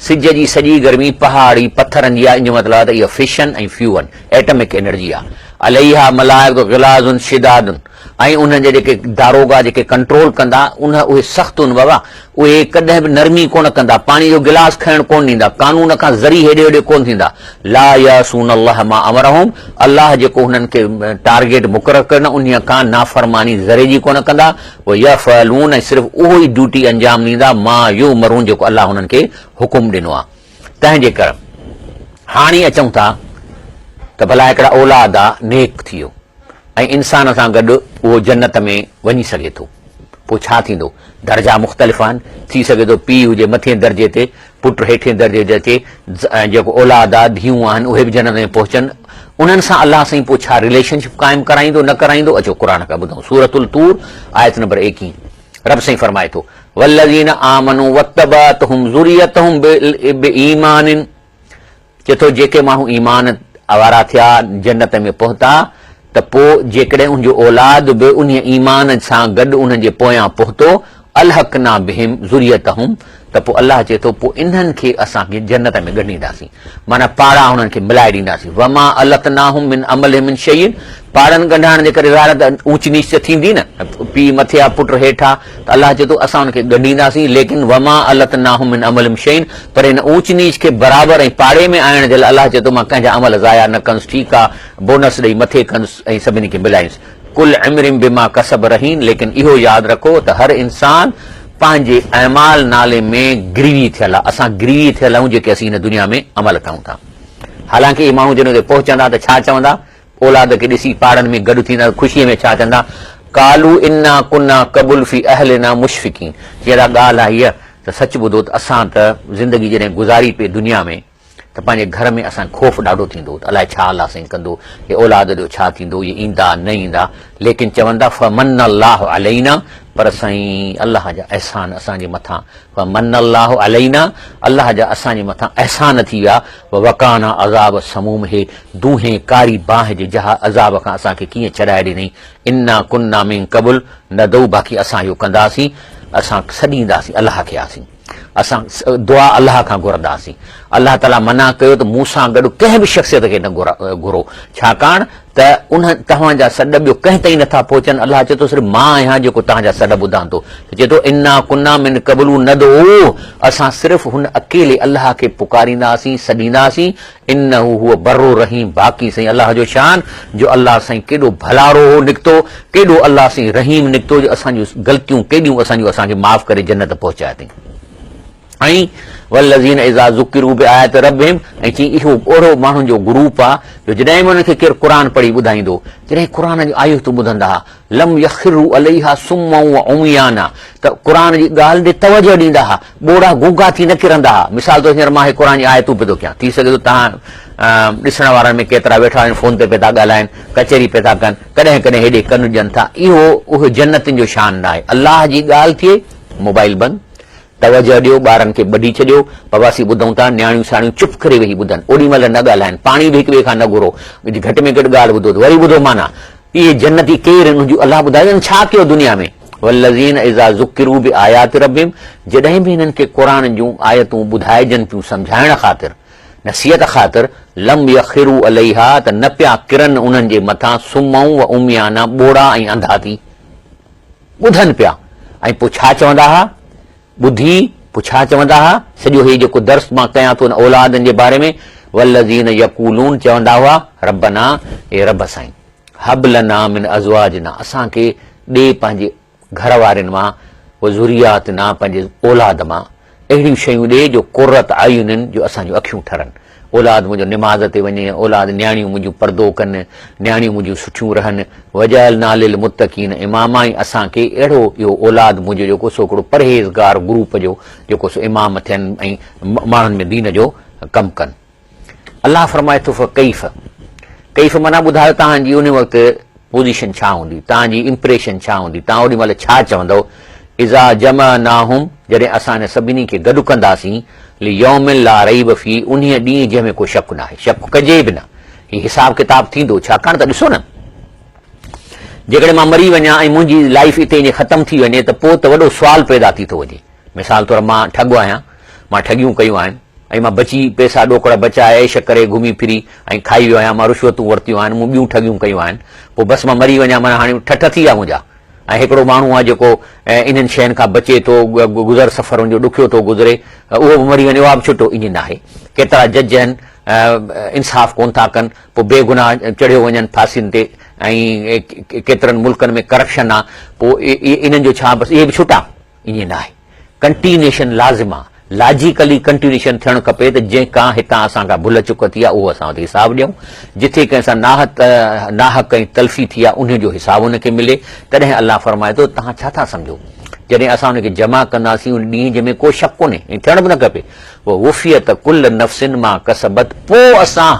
सिज जी सॼी गर्मी पहाड़ी पत्थरनि जी आहे। इन जो मतिलबु आहे त इहा फिशन ऐं फ्यूअन एटमिक एनर्जी आहे। अलैहा मलाइकतुन ग़िलाज़ुन शिदादुन, ऐं उन्हनि जे जेके दारोगा जेके कंट्रोल कंदा उहे सख़्तु आहिनि बाबा। उहे कॾहिं बि नरमी कोन कंदा, पाणी जो गिलास खणणु कोन ॾींदा, कानून खां ज़री हेॾे होॾे कोन थींदा। ला यासून अल्लाह मा अमरहुम, अल्लाह जेको हुननि खे टारगेट मुक़ररु कनि उन खां नाफ़रमानी ज़रे जी कोन कंदा। वो यफ़अलून, ऐं सिर्फ़ु उहो ई ड्यूटी अंजाम ॾींदा मा युमरून, जेको अल्लाह हुननि खे हुकुम ॾिनो आहे। तंहिंजे करे हाणे अचूं था त भला हिकिड़ा औलाद आहे नेक थी वियो ऐं इंसान सां गॾु उहो जन्नत में वञी सघे थो, पोइ छा थींदो? दर्जा मुख़्तलिफ़ आहिनि। थी सघे थो पीउ हुजे मथिएं दर्जे ते, पुटु हेठिएं दर्जे ते अचे, जेको औलाद आहे धीअूं आहिनि उहे बि जन्नत में पहुचनि। उन्हनि सां अलाह साईं पोइ छा रिलेशनशिप क़ाइमु कराईंदो न कराईंदो? अचो क़ुर खां ॿुधूं। सूरतुल तूर आयत नंबर 21 रब साईं फरमाए थो वल्लज़ीन आमनू वत्तबअतहुम ज़ुर्रियतहुम बिईमानिन, चए थो जेके माण्हू ईमान वारा थिया जन्नत में पहुता त पोइ जेकॾहिं उनजो औलाद बि उन ईमान सां गॾु उन्हनि जे पोयां पहुतो, अलहकना बिहिम ज़ुर्रियतहुम, त पोइ अल्लाह चए थो पोइ इन्हनि खे असांखे जन्नत में ॻंढींदासीं, माना पाड़ा हुननि खे मिलाए ॾींदासीं। वमा अलतनाहुम मिन अमलिहिम मिन शैइन, पाड़नि ॻंढाइण जे करे ज़ाहिर त ऊच नीच त थींदी न, पीउ मथे आहे पुटु हेठा, त अल्लाह चए थो असां हुनखे ॻंढींदासीं। लेकिन वमा अलतनाहुम मिन अमलिहिम शैइन, पर हिन ऊच नीच खे बराबरि ऐं पाड़े में आणण जे लाइ अल्लाह चए थो मां कंहिंजा अमल ज़ाया न कंदुसि, ठीकु आहे बोनस ॾेई मथे कंदुसि ऐं सभिनी खे मिलाईंसि। कुल इमरिम बिमा कसब रहीन, लेकिन इहो यादि रखो त हर इंसान पंहिंजे अमाल नाले में गिरवी थियल आहे। असां गिरवी थियल आहियूं जेके असीं हिन दुनिया में अमल कयूं था। हालांकि इहे माण्हू जॾहिं ते पहुचंदा त छा चवंदा? औलाद खे ॾिसी पाड़नि में गॾु थींदा, ख़ुशीअ में छा चवंदा? कालू इन्ना कुन्ना कबुल फी अहलिना मुशफिकीन। जीअं ॻाल्हि आहे हीअ त सच ॿुधो त असां त ज़िंदगी जॾहिं गुज़ारी पई दुनिया में त पंहिंजे घर में असांखे ख़ौफ़ ॾाढो थींदो, अलाए छा अलाह साईं कंदो, हे औलाद जो छा थींदो, इहे ईंदा न ईंदा। लेकिन चवंदा फमन अल्लाह अलैना, पर साईं अल्लाह जा अहसान असांजे मथां, फमन अल्लाह अलैना, अल्लाह जा असांजे मथां अहसान थी विया। वकाना अज़ाब समूम, हे दूहें कारी बाहि जे जहा अज़ाब खां असांखे कीअं छॾाए ॾिनई। इन्ना कुन्ना मिन क़बुल न दऊ, बाक़ी असां इहो कंदासीं, असां सॾींदासीं अल्लाह खे आसीं, असां दुआ अल्लाह खां घुरंदासीं। अल्लाह ताला मना कयो त मूं सां गॾु कंहिं बि शख़्सियत खे न घुरो, छाकाणि त उन तव्हांजा सॾ ॿियो कंहिं ताईं नथा पहुचनि। अल्लाह चए थो सिर्फ़ु मां आहियां जेको तव्हांजा सॾ ॿुधां थो। चए थो इन्ना कुन्ना मिन क़बलू न दो, असां सिर्फ़ु हुन अकेले अल्लाह खे पुकारींदासीं सॾींदासीं। इन्नहु हुव बर्रो रहीम, बाक़ी साईं अल्लाह जो शान जो अल्लाह साईं केॾो भलारो निकितो, केॾो अल्लाह साईं रहीम निकितो जो असांजूं ग़लतियूं केॾियूं असांखे माफ़ करे जन्नत पहुचाए अथई। ऐं वल्लज़ीन इज़ा ज़ुकिरू बिआयात रब्बिहिम, ऐं चई इहो ओहिड़ो माण्हुनि जो ग्रुप आहे जो जॾहिं बि उनखे केरु क़ुर पढ़ी ॿुधाईंदो, जॾहिं क़ुर जी आयतूं ॿुधंदा लम यखिरू अलैहा सुम्मा व उमियाना, त क़ुर जी ॻाल्हि ॾे तवजो ॾींदा हुआ, ॿोड़ा गुंगा थी न किरंदा हुआ। मिसाल तौर हींअर मां क़ुर जी आयतूं पियो थो कयां, थी सघे थो तव्हां ॾिसण वारनि में केतिरा वेठा आहिनि फोन ते पिया था ॻाल्हाइनि, कचहरी पिया था कनि, कॾहिं कॾहिं हेॾे कनि ॾियनि था। इहो उहो जन्नतियुनि जो शान न आहे। अल्लाह जी ॻाल्हि थिए मोबाइल बंदि, तवजो ॾियो, ॿारनि खे ॿधी छॾियो, बवासी ॿुधूं था, न्याणियूं साणियूं चुप करे वेही ॿुधनि, ओॾी महिल न ॻाल्हाइनि, पाणी बि हिक ॿिए खां न घुरो, घटि में घटि ॻाल्हि ॿुधो वरी ॿुधो माना। इहे जन्नती केरु आहिनि अल्लाह ॿुधायो छा कयो दुनिया में। वल्लज़ीन इज़ा ज़ुकिरू बिआयात रब्बिहिम, जॾहिं बि हिननि खे क़ुर जूं आयतूं ॿुधाइजनि पियूं सम्झाइण ख़ातिर, नसीहत ख़ातिर, लम यखिरू अलैहा, त न पिया किरनि उन्हनि जे मथां सुम्मऊं व उमियाना, ॿोड़ा ऐं अंधा थी ॿुधनि पिया। ऐं पोइ छा चवंदा हुआ? ॿुधी पोइ छा चवंदा हुआ? सॼो हे जेको दर्स मां कयां थो औलादनि जे बारे में, वल्लज़ीन यक़ूलून, चवंदा हुआ रब्बना, ए रब साईं, हब लना मिन अज़वाजना, असांखे ॾे पंहिंजे घर वारनि मां, व ज़ुरियातना, पंहिंजे औलाद मां अहिड़ियूं शयूं ॾे जो क़ुर्रत आयुनिन, जो असांजूं अखियूं ठरनि। औलाद मुंहिंजो निमाज़ ते वञे, औलाद न्याणियूं मुंहिंजूं परदो कनि, न्याणियूं मुंहिंजूं सुठियूं रहनि। वजअलना लिल मुत्तक़ीन इमामा, ऐं असांखे अहिड़ो इहो औलाद मुंहिंजो जेको सो हिकिड़ो परहेज़गार ग्रुप जो जेको सो इमाम थियनि ऐं माण्हुनि में दीन जो कमु कनि। अल्लाह फरमाए थो कैफ़, कैफ़ माना ॿुधायो तव्हांजी उन वक़्तु पोज़ीशन छा हूंदी, तव्हांजी इंप्रेशन छा हूंदी, तव्हां ओॾी महिल छा चवंदव। इज़ा जमअनाहुम, जॾहिं असां हिन सभिनी खे गॾु कंदासीं लियौमिन ला रैब फी, उन ॾींहुं जंहिंमें को शक न आहे, शक कजे बि न, हीउ हिसाब किताब थींदो। छाकाणि त ॾिसो न, जेकॾहिं मां मरी वञा ऐं मुंहिंजी लाइफ हिते ईअं ख़तमु थी वञे त पोइ त वॾो सुवाल पैदा थी थो वञे। मिसाल तौरु मां ठॻो आहियां, मां ठॻियूं कयूं आहिनि ऐं मां बची पैसा ॾोकड़ बचाए ऐश करे घुमी फिरी ऐं खाई वियो आहियां, मां रिश्वतूं वरितियूं आहिनि, मूं ॿियूं ठॻियूं कयूं आहिनि, पोइ बसि मां मरी वञा, माना हाणे ठठ थी विया मुंहिंजा। ऐं हिकिड़ो माण्हू आहे जेको इन्हनि शयुनि खां बचे थो, गुज़र सफ़र जो ॾुखियो थो गुज़रे, उहो बि मरी वञे, उहा बि छुटो, ईअं न आहे। केतिरा जज आहिनि इंसाफ़ कोन था कनि, पोइ बेगुनाह चढ़ियो वञनि फांसियुनि ते, ऐं केतिरनि मुल्कनि में करप्शन आहे, पोइ इन्हनि जो छा बसि इहे बि छुटा, ईअं न आहे। कंटिन्यूएशन लाज़िम आहे, लॉजिकली कंटिन्यूएशन थियणु खपे त जंहिं का हितां असां खां भुल चुक थी आहे उहो असां वटि हिसाबु ॾियूं, जिथे कंहिं सां नाहक ऐं तलफ़ी थी आहे उन जो हिसाबु उनखे मिले। तॾहिं अलाह फरमाए थो तव्हां छा था सम्झो, जॾहिं असां उनखे जमा कंदासीं उन ॾींहुं जंहिंमें को शक कोन्हे ऐं थियण बि न खपे, पोइ वुफ़ियत कुल नफ़्सिन मां कसबत, पोइ असां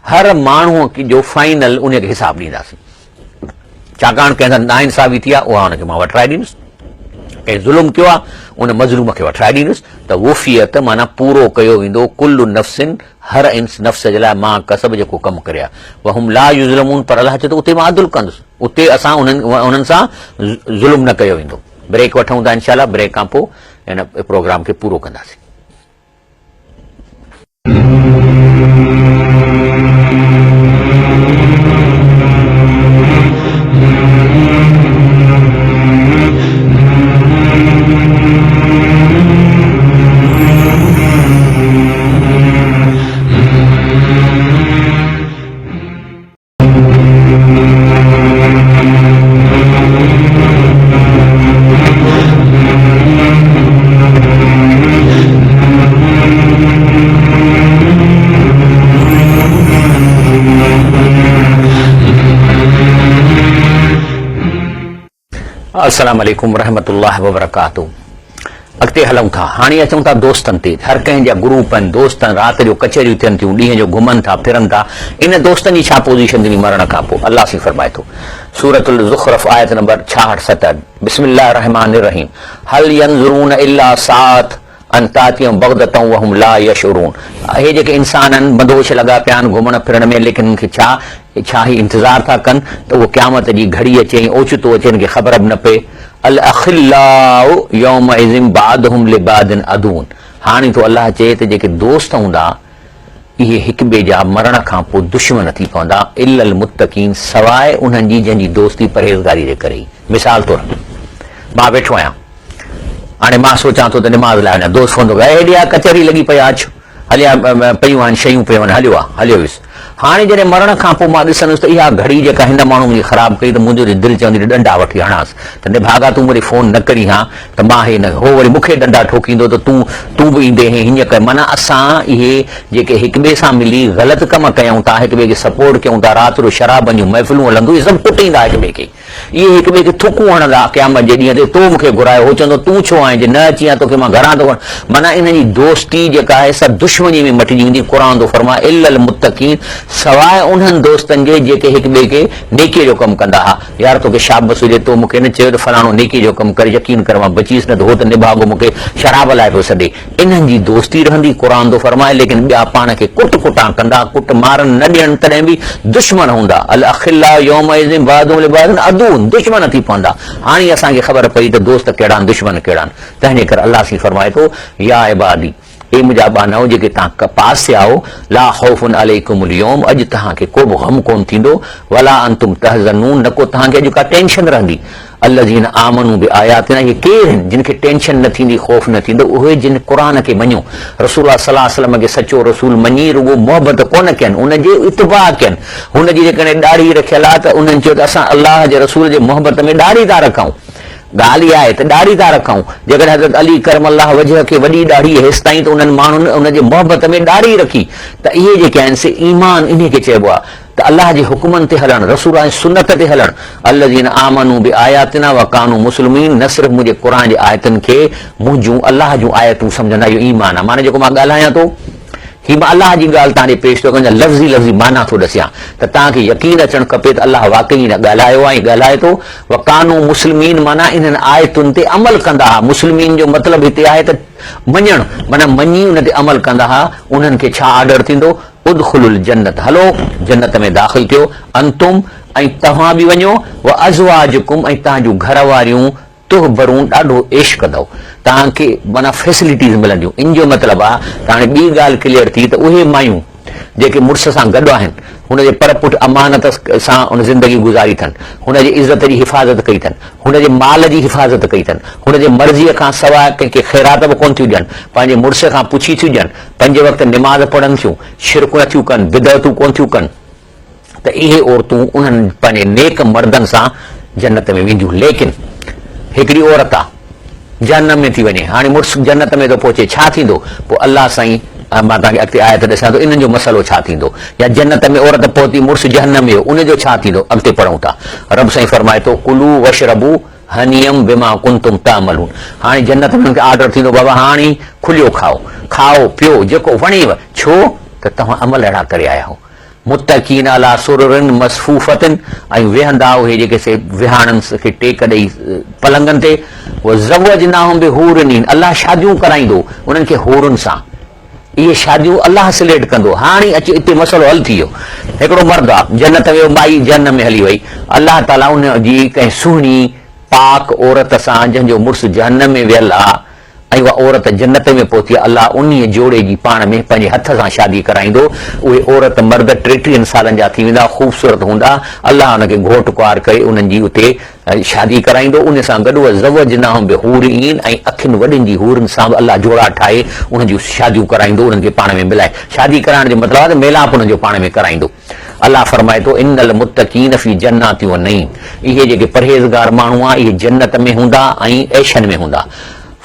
हर माण्हूअ जो फाइनल उनखे हिसाबु ॾींदासीं। छाकाणि कंहिं सां नाइंसाफ़ी थी आहे उहा उनखे मां वठराए ॾींदुसि, कंहिं ज़ुल्म कयो आहे उन मज़लूम खे वठराए ॾींदुसि। त वुफ़ियत माना पूरो कयो वेंदो, कुल नफ़्सिन हर नफ़्स जे लाइ मां कसब जेको कमु करे आहे, वहुम ला युज़लमून, पर अलाह चए थो उते मां अदल कंदुसि, उते असां उन्हनि सां ज़ुल्म न कयो वेंदो। ब्रेक वठूं था इंशाअल्लाह, ब्रेक खां पोइ हिन प्रोग्राम खे पूरो कंदासीं। अस्सलाम वालेकुम रहमतुल्लाहि व बरकातहू। अॻिते हलूं था, हाणे अचूं था दोस्तनि ते। हर कंहिं जा ग्रुप आहिनि, दोस्त आहिनि, राति जो कचहरियूं थियनि थियूं, ॾींहं जो घुमनि था फिरनि था। इन दोस्तनि जी छा पोज़ीशन थींदी मरण खां पोइ? अल्लाह सी फरमाए थो, सूरतुल ज़ुख़्रफ़ आयत नंबर 66-67, बिस्मिल्लाहिर रहमानिर रहीम, हल यंज़ुरून इल्ला सात अन तातियहुम बग़दतन वहुम ला यशउरून। हे जेके इंसान आहिनि बंदोबस्त लॻा पिया आहिनि घुमण फिरण में, लेकिन उनखे छा ही इंतज़ार था कनि त उहो क़यामत जी घड़ी अचे ऐं ओचितो अचे, उनखे ख़बर बि न पए। अल अखिल्लाउ यौमइज़िन बादहुम लिबादिन अदून। हाणे तो अल्लाह चए त जेके दोस्त हूंदा इहे हिक ॿिए जा मरण खां पोइ दुश्मन थी पवंदा, इल्लल मुत्तक़ीन, सवाइ उन्हनि जी जंहिंजी दोस्ती परहेज़गारी जे करे। मिसाल तौरु मां वेठो आहियां, हाणे मां सोचां थो त निमाज़ लाइ वञा, दोस्त फोन थो करे, हेॾी कचहरी लॻी पई आहे, अचु हलिया पयूं आहिनि शयूं पियूं आहिनि, हलियो वियुसि। हाणे जॾहिं मरण खां पोइ मां ॾिसंदुसि त इहा घड़ी जेका हिन माण्हू मुंहिंजी ख़राबु कई, त मुंहिंजो दिलि चवंदी डंडा वठी हणांसि त निभागा तूं वरी फोन न करी हा त मां हो वरी मूंखे डंडा ठोकींदो त तूं बि ईंदे हीअं कर। माना असां इहे जेके हिक ॿिए सां मिली ग़लति कम कयूं था, हिक ॿिए खे सपोर्ट कयूं था, राति जो शराबनि जूं महफ़िलूं हलंदियूं, इहे सभु कुटींदा हिक ॿिए खे, इहे हिक ॿिए खे थुकूं हणंदा क़यामत जे ॾींहं ते, तो मूंखे घुरायो, हो चवंदो तूं छो आहीं, जे न अची आहे तोखे मां घरां थो वञ। माना इन जी दोस्ती जेका आहे सभु दुश्मनी में मटिजी वेंदी। क़ुर थो फरमाए इल्लल मुत्तक़ीन, सवाइ उन्हनि दोस्तनि जे जेके हिक ॿिए खे नेकीअ जो कमु कंदा हा। यार तोखे शाबस हुजे, तो मूंखे न चयो त फलाणो नेकीअ जो कमु करे, यकीन कर मां बचीस न त हो त निभागो मूंखे शराब लाइ पियो सॾे। इन्हनि जी दोस्ती रहंदी, क़ुर थो फरमाए, लेकिन ॿिया पाण खे कुटां कंदा, कुट मारनि न ॾियनि, तॾहिं बि दुश्मन हूंदा। अल अखिल्ला यौमइज़िन बादहुम लिबादिन अदून, दुश्मन थी पवंदा। हाणे असांखे ख़बर पई त दोस्त कहिड़ा आहिनि, दुश्मन कहिड़ा आहिनि। तंहिंजे करे अल्लाह सी फरमाए थो, या इबादी, ए मुंहिंजा ॿानओ जेके तव्हां पास थिया हो, ला खौफुन अलैकुमुल यौम, अॼु तव्हांखे को बि ग़म कोन थींदो, वला अंतुम तहज़नून, न को तव्हांखे अॼु का टेंशन रहंदी। अल्लज़ीन आमनू बि आयातिना, इहे केर आहिनि जिन खे टेंशन न थींदी, ख़ौफ़ न थींदो? उहे जिन क़ुर खे मञो, रसूल सल्लल्लाहु अलैहि वसल्लम खे सचो रसूल मञी रुगो मोहबत कोन कयनि, उनजे इत्बा कयनि। हुनजी जेकॾहिं ॾाढ़ी रखियल आहे त उन्हनि चयो त असां अल्लाह जे रसूल जे मोहबत में ॾाढ़ी था रखूं, ॻाल्हि इहा आहे त ॾाढ़ी था रखूं। जेकॾहिं हज़रत अली करम अल्लाह वजह खे वॾी ॾाढ़ी हेसि ताईं त उन्हनि माण्हुनि उनजे मोहबत में ॾाढ़ी रखी, त इहे जेके आहिनि से ईमान इन खे चइबो आहे त अल्लाह जे हुकुमनि ते हलणु, रसूल जी सुन्नत ते हलणु। अल्लज़ीन आमनू बि आयातिना व कानू मुस्लिमीन, न सिर्फ़ु मुंहिंजे क़ुर जे आयतुनि खे मुंहिंजूं अल्लाह जूं आयतूं सम्झंदा, इहो ईमान आहे। माना जेको मां ॻाल्हायां थो ही मां अलाह जी ॻाल्हि तव्हां ॾे पेश थो कयां, लफ़्ज़ी लफ़्ज़ी माना थो ॾसियां त तव्हांखे यकीन अचणु खपे त अलाह वाकई न ॻाल्हायो आहे ऐं ॻाल्हाए थो। वकानू मुस्लिमीन माना इन्हनि आयतुनि ते अमल कंदा हुआ। मुस्लिमीन जो मतिलबु हिते आहे त मञणु, माना मञी उन ते अमल कंदा हुआ। उन्हनि खे छा ऑर्डर थींदो, उदखुलुल जन्नत, हलो जन्नत में दाख़िल थियो, अंतुम ऐं तव्हां बि वञो, व अज़वाजुकुम ऐं तव्हां जूं घर वारियूं, तुहबरून ॾाढो ऐश कंदव, तव्हांखे माना फैसिलिटीज़ मिलंदियूं। इन जो मतिलबु आहे त हाणे ॿी ॻाल्हि क्लियर थी त उहे मायूं जेके मुड़ुस सां गॾु आहिनि, हुनजे पर पुठ अमानत सां उन ज़िंदगी गुज़ारी अथनि, हुनजी इज़त जी हिफ़ाज़त कई अथनि, हुनजे माल जी हिफ़ाज़त कई अथनि, हुनजे मर्ज़ीअ खां सवाइ कंहिंखे ख़ैरात बि कोन थियूं ॾियनि, पंहिंजे मुड़ुस खां पुछी थियूं ॾियनि, पंज वक़्त निमाज़ पढ़नि थियूं, शिरक नथियूं कनि, बिदअतूं कोन थियूं कनि, त इहे औरतूं उन्हनि पंहिंजे नेक मर्दनि सां जन्नत में वेंदियूं। लेकिन हिकिड़ी औरत आहे जहन्नम में थी वञे, हाणे मुड़ुस जन्नत में थो पहुचे, छा थींदो? पोइ अलाह साईं मां तव्हांखे अॻिते आयत ॾिसां थो, इन्हनि जो मसइलो छा थींदो, या जन्नत में औरत पहुती, मुड़ुस जहन्नम में, उनजो छा थींदो? अॻिते पढ़ूं था। रब साईं फरमाए थो, कुलू वशरबू हनियम बिमा कुंतुम तामलून। हाणे जन्नत में उनखे ऑर्डर थींदो, बाबा हाणे खुलियो खाओ, खाओ पियो जेको वणेव, छो त तव्हां अमल अहिड़ा करे आया हो। मुत्तकीन अला सुरुरिन मसफूफतिन, ऐं वेहंदा उहे जेके से विहाणनि खे टेक ॾेई पलंगनि ते, उहो ज़वजनाहुम बिहूरिन, अलाह शादियूं कराईंदो उन्हनि खे हूरुनि सां। इहे शादियूं अलाह सिलेक्ट कंदो। हाणे अची हिते मसइलो हल थी वियो, हिकिड़ो मर्द आहे जन्नत में, माई जहन्नम में हली वई, अलाह ताला उन जी कंहिं सुहिणी पाक औरत सां जंहिंजो मुड़ुस जहन्नम में वियल आहे ऐं उहा औरत जन्नत में पहुती आहे, अलाह उन जोड़े जी पाण में पंहिंजे हथ सां शादी कराईंदो। उहे औरत मर्द 33 सालनि जा थी वेंदा, ख़ूबसूरत हूंदा, अलाह हुनखे घोट कुआर करे उन्हनि जी उते शादी कराईंदो। उन सां गॾु ज़वजनाहुम बिहूरिन, ऐं अखियुनि वॾनि जी हूरनि सां बि अलाह जोड़ा ठाहे उन्हनि जूं शादियूं कराईंदो, उन्हनि खे पाण में मिलाए। शादी कराइण जो मतिलबु आहे त मेलाप उन्हनि जो पाण में कराईंदो। अलाह फरमाए थो, इन्नल मुत्तकीन फी जन्नातिन व नईम, इहे जेके परहेज़गार माण्हू आहे इहे जन्नत में हूंदा ऐं ऐशनि में हूंदा।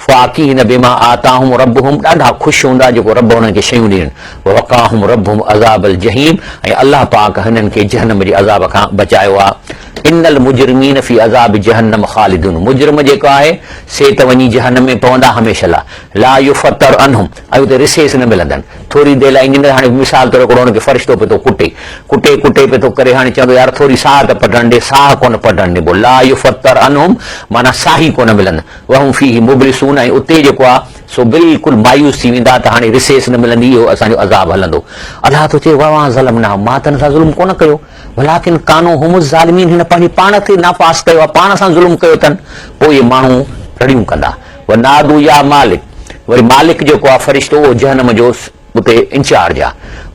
फाकीन बिमा आताहुम रब्बुहुम, ॾाढा ख़ुशि हूंदा जेको रब हुननि खे शयूं ॾियनि। वक़ाहुम रब्बुहुम अज़ाबल जहीम, ऐं अलाह पाक हिननि खे जहन्नम जे अज़ाब खां बचायो आहे। इन्नल मुजरिमीन फी अज़ाब जहन्नम ख़ालिदून, मुजरिम जेको आहे से त वञी जहन्नम में पवंदा हमेशह लाइ। ला युफ़तर अनहुम, ऐं उते रिसेस न मिलंदनि, थोरी देरि लाइ ईंदे। हाणे मिसाल तौर हिकिड़ो हुनखे फ़रिश्तो पियो थो कुटे कुटे कुटे पियो थो करे, हाणे चवंदो यार थोरी साह त पढ़णु ॾे, साह कोन पढ़णु ॾिबो। ला युफ़तर अनहुम माना साह ई कोन मिलंदा, वहुम फीहि मुब्लिसून, ऐं उते जेको आहे सो बिल्कुलु मायूस थी वेंदा त हाणे रिसेस न मिलंदी, इहो असांजो अज़ाब हलंदो। अलाह थो चए, वाह ज़लमना, मां त सां ज़ुल्म कोन कयो, वलाकिन कानो हुम ज़ालिमीन, हिन पंहिंजे पाण खे नापास कयो आहे, पाण सां ज़ुल्म कयो अथनि। पोइ इहे माण्हू रड़ियूं कंदा, व नादू या मालिक, वरी मालिक जेको आहे फ़रिश्तो उहो जहन्नम जो उते इंचार्ज आहे,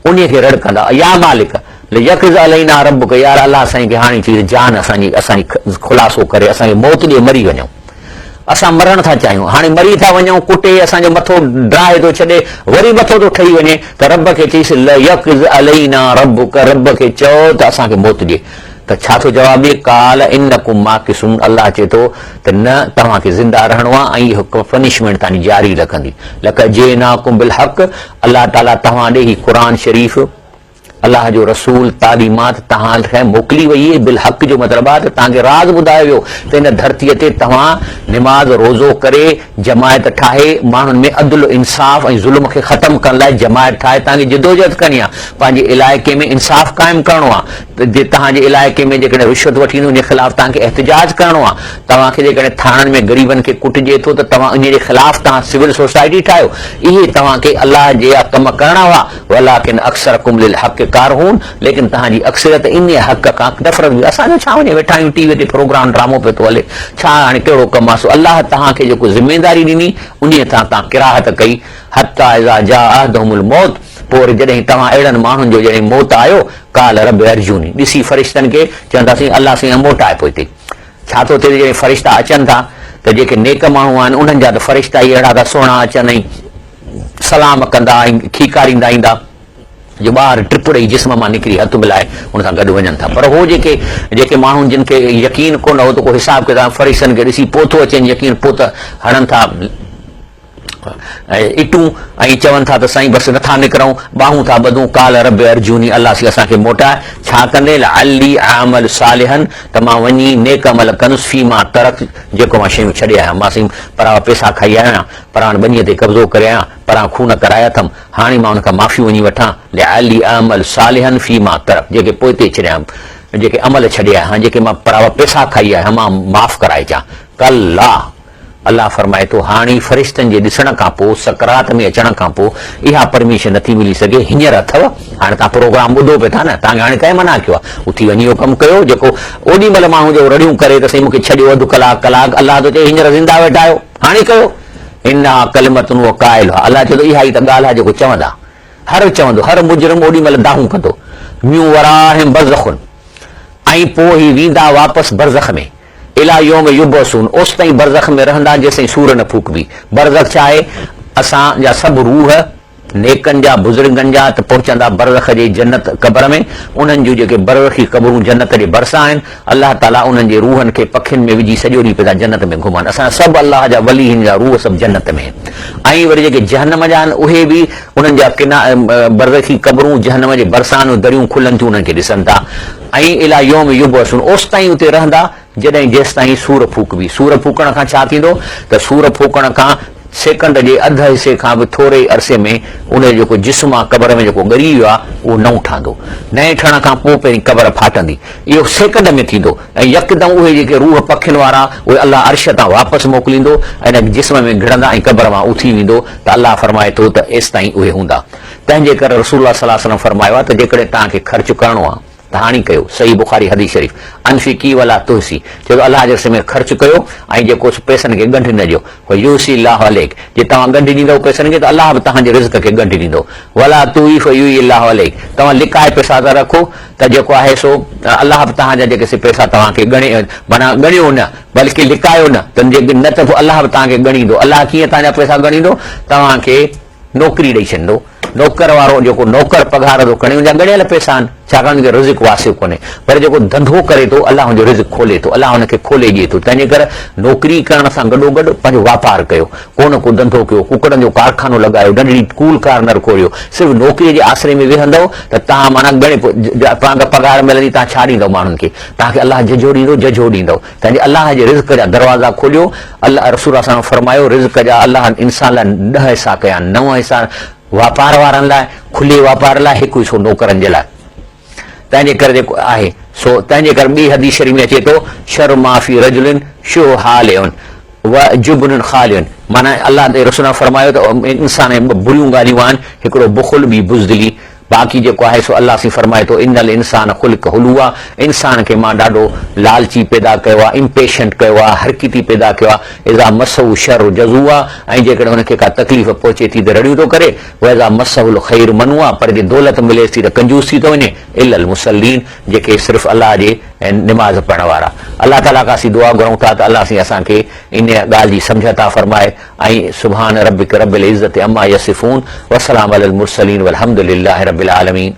उन खे रड़ कंदा, या मालिक यक़ज़ अलैना रब्बुक, यार अलाह साईं खे हाणे थी जान असांजी ख़ुलासो करे, असांखे मौत ॾे मरी वञूं, असां मरण था चाहियूं, हाणे मरी था वञूं, कुटे असांजो मथो ड्राए थो छॾे, वरी मथो थो ठही वञे, त रब खे चईसि यक़ज़ अलैना रब्बुक, रब खे चओ त असांखे मौत ॾे। त छा थो जवाब ॾे? काल इन्नकुम माकिसून, अलाह चए थो त न तव्हांखे ज़िंदा रहणो आहे ऐं इहो पनिशमेंट तव्हांजी जारी रखंदी। लक़जेनाकुम बिल हक़, अलाह ताला तव्हां ॾे ही क़ुरान शरीफ़, अलाह जो रसूल तालीमात तव्हां खे मोकिली वई बिल हक़ जो मतिलबु आहे त तव्हांखे राज़ ॿुधायो वियो त हिन धरतीअ ते तव्हां निमाज़ रोज़ो करे जमायत ठाहे, माण्हुनि में अदल इंसाफ़ ऐं ज़ुल्म खे ख़तमु करण लाइ जमायत ठाहे, तव्हांखे जिदोजहद करणी आहे, पंहिंजे इलाइक़े में इंसाफ़ क़ाइमु करिणो आहे, त जे तव्हांजे इलाइक़े में जेकॾहिं रिश्वत वठी ईंदो उन ख़िलाफ़ तव्हांखे एहतिजाज करिणो आहे। तव्हांखे जेकॾहिं थाणनि में ग़रीबनि खे कुटिजे थो त तव्हां उन जे ख़िलाफ़ तव्हां सिविल सोसाइटी ठाहियो, इहे तव्हांखे अलाह जा कम करणा हुआ। वलाकिन अक्सरकुम लिल हक़ कारहून, लेकिन तव्हांजी अक्सरियत इन हक़ खां नफ़रत हुई। असांजो छा वञे, वेठा आहियूं टीवीअ ते प्रोग्राम ड्रामो पियो थो हले, छा हाणे कहिड़ो कमु आहे? अलाह तव्हांखे जेको ज़िमेदारी ॾिनी उन तां तव्हां किराहत कई। हत्ता इज़ा जा अहदहुमुल मौत, पोइ जॾहिं तव्हां अहिड़नि माण्हुनि जो जॾहिं मौत आयो, काल रब अर्जुनी, ॾिसी फ़रिश्तनि खे चवंदासीं अलाह साईं मोटाए पोइ हिते। छा थो थिए? जॾहिं फ़रिश्ता अचनि था त जेके नेक माण्हू आहिनि उन्हनि जा त फ़रिश्ता ई अहिड़ा था सुहिणा अचनि ऐं सलाम कंदा ऐं खीकारींदा ईंदा जो ॿार टिप ॾेई जिस्म मां निकिरी हथु मिलाए हुन सां गॾु वञनि था। पर हो जेके माण्हू जिन खे यकीन कोन हो त को हिसाब किताब फ़रिश्तनि खे ॾिसी पोइ थो अचनि यकीन, पोइ त हणनि था इटूं ऐं चवनि था त साईं बसि नथा निकिरूं, बाहूं था ॿधूं, काल रब अर्जूनी, अलाह सी असांखे मोटाए, छा कंदे अली आमल सालिहन, त मां वञी नेक अमल कंदुसि, फी मां तरक, जेको मां शयूं छॾे आहियां, मां साईं परां पैसा खाई आहियां, परां ॿनीअ ते कब्ज़ो करे आहियां, परां खून कराया अथमि, हाणे मां हुनखां माफ़ी वञी वठां, अली आमल सालिहन फी मां तरक, जेके पोइ ते छॾिया, जेके अमल छॾे आहियां, जेके मां परां पैसा खाई आहियां, मां माफ़ कराए अचां। कल्ला, अल्लाह फरमाए थो हाणे फ़रिश्तनि जे ॾिसण खां पोइ, सकरात में अचण खां पोइ इहा परमिशन नथी मिली सघे, हींअर अथव, हाणे तव्हां प्रोग्राम ॿुधो पिया था न, तव्हांखे हाणे कंहिं मना कयो आहे, उथी वञी इहो कमु कयो जेको ओॾी महिल माण्हू जो रड़ियूं करे त साईं मूंखे छॾियो अधु कलाक, अल्लाह थो चए हींअर ज़िंदा वेठा आहियो, हाणे कयो। इना कलिमतुन उहो क़ाइल आहे, अल्लाह चए थो इहा ई त ॻाल्हि आहे जेको चवंदा, हर चवंदो, हर मुजरिम ओॾी महिल दाहूं कंदो, म्यू वराहिम बरज़खुन, ऐं पोइ ही वेंदा वापसि बरज़ख में, इला योम युबसून, ओसि ताईं बरज़ख में रहंदा जेसिताईं सूर न फूकबी। बरज़ख छा आहे? असांजा सभु रूह नेकनि जा बुज़ुर्गनि जा त पहुचंदा बरज़ख जे जन्नत क़बर में, उन्हनि जूं जेके बरज़खी क़बरूं जन्नत जे भरिसां आहिनि, अलाह ताला उन्हनि जे रूहनि खे पखियुनि में विझी सॼो ॾींहुं पिया जन्नत में घुमनि। असां सभु अलाह जा वली, हिन जा रूह सभु जन्नत में। ऐं वरी जेके जहन्नम जा आहिनि उहे बि उन्हनि जा बरज़खी क़बरूं जहन्नम जे भरिसां दरियूं खुलनि थियूं, उन्हनि खे ॾिसनि था। ऐं इला योम युबसून, ओसि ताईं उते रहंदा जॾहिं जेसि ताईं सूर फूकबी। सूर फूकण खां छा थींदो त सूर फूकण खां सेकंड जे अध हिसे खां बि थोरे अरसे में उन जो जेको जिस्म आहे क़बर में जेको ॻरी वियो आहे उहो नओं ठहंदो, नए ठहण खां पोइ पहिरीं क़बर फाटंदी, इहो सेकंड में थींदो। ऐं यकदम उहे जेके रूह पखियुनि वारा उहे अलाह अर्श तां वापसि मोकिलींदो, ऐं जिस्म में घिड़ंदा ऐं क़बर मां उथी वेंदो, त अलाह फरमाए थो त एसि ताईं उहे हूंदा। तंहिंजे करे रसूलुल्लाह सल्लल्लाहु अलैहि वसल्लम फरमायो आहे त जेकॾहिं तव्हांखे ख़र्च करणो आहे त हाणे कयो। सही बुखारी हदीस शरीफ़, अनफिकी वला तुहसी, चयो अलाह जे रस्ते में ख़र्च कयो ऐं जेको पैसनि खे ॻंढि न ॾियो। यूसी अलाह अलैक, जे तव्हां ॻंढि ॾींदव पैसनि खे त अलाह बि तव्हांजे रिज़्क़ खे ॻंढि ॾींदो। वला तुईफ युई अलाह अलैक, तव्हां लिकाए पैसा था रखो त जेको आहे सो अलाह बि तव्हांजा जेके पैसा तव्हांखे ॻणे, माना ॻणियो न बल्कि लिकायो न, त न त अलाह बि तव्हांखे ॻणींदो। अलाह कीअं तव्हांजा पैसा ॻणींदो? तव्हांखे नौकिरी ॾेई छॾींदो। नौकर वारो जेको नौकर पघार थो खणे उनजा ॻणियल पैसा आहिनि, छाकाणि त रिज़्क़ वासियो कोन्हे, पर जेको धंधो करे थो अलाह हुनजो रिज़्क़ खोले थो, अलाह हुनखे खोले ॾिए थो। तंहिंजे करे नौकिरी करण सां गॾोगॾु पंहिंजो वापारु कयो, को न को धंधो कयो, कुकड़नि जो कारखानो लॻायो, नंढड़ी कूल कार न खोलियो। सिर्फ़ु नौकिरीअ जे आसिरे में वेहंदव त तव्हां माना ॻणे तव्हांखे पघार मिलंदी, तव्हां छा ॾींदव माण्हुनि खे? तव्हांखे अलाह जजो ॾींदो, जजो ॾींदव। तंहिंजे अलाह जे रिज़्क़ जा दरवाज़ा खोलियो। अलाह रसूल सां फरमायो रिज़्क़ जा अलाह इंसान लाइ 10 हिसा कया, 9 हिसा वापार वारनि लाइ, खुले वापार लाइ, हिकु हिसो नौकरनि जे लाइ। तंहिंजे करे जेको आहे सो तंहिंजे करे ॿी हदीस शरीफ़ में अचे थो शर माफ़ी रजुलिन शो हालियुन व जुबनुन खालियुन, माना अलाह ते रसूल फरमायो त इंसान में बुरियूं ॻाल्हियूं आहिनि, हिकिड़ो बुख़ुल बि बुज़दिली, बाक़ी जेको आहे सो अलाह सी फरमाए थो इनल इंसान खुलिक हुलुआ, इंसान खे मां ॾाढो लालची पैदा कयो आहे, इम्पेशेंट कयो आहे, हरकती पैदा कयो आहे। इज़ा मसहु शर जज़ुआ, ऐं जेकॾहिं हुनखे का तकलीफ़ पहुचे थी त रड़ियूं थो करे। वइज़ा मसहुल ख़ैर मनुआ, पर जे दौलत मिले थी त कंजूस थी थो वञे। इलल मुसल्लीन, जेके सिर्फ़ु अलाह जे ऐं निमाज़ पढ़ण वारा। अलाह ताला खां असीं दुआ घुरूं था त अलाह सी असांखे इन ॻाल्हि जी सम्झ था फरमाए। ऐं सुभान रब्बिक रब्बिल इज़्ज़त अम्मा यसिफून वसलाम अलल मुरसलीन वल्हम्दुलिल्लाहि रब्बिल आलमीन।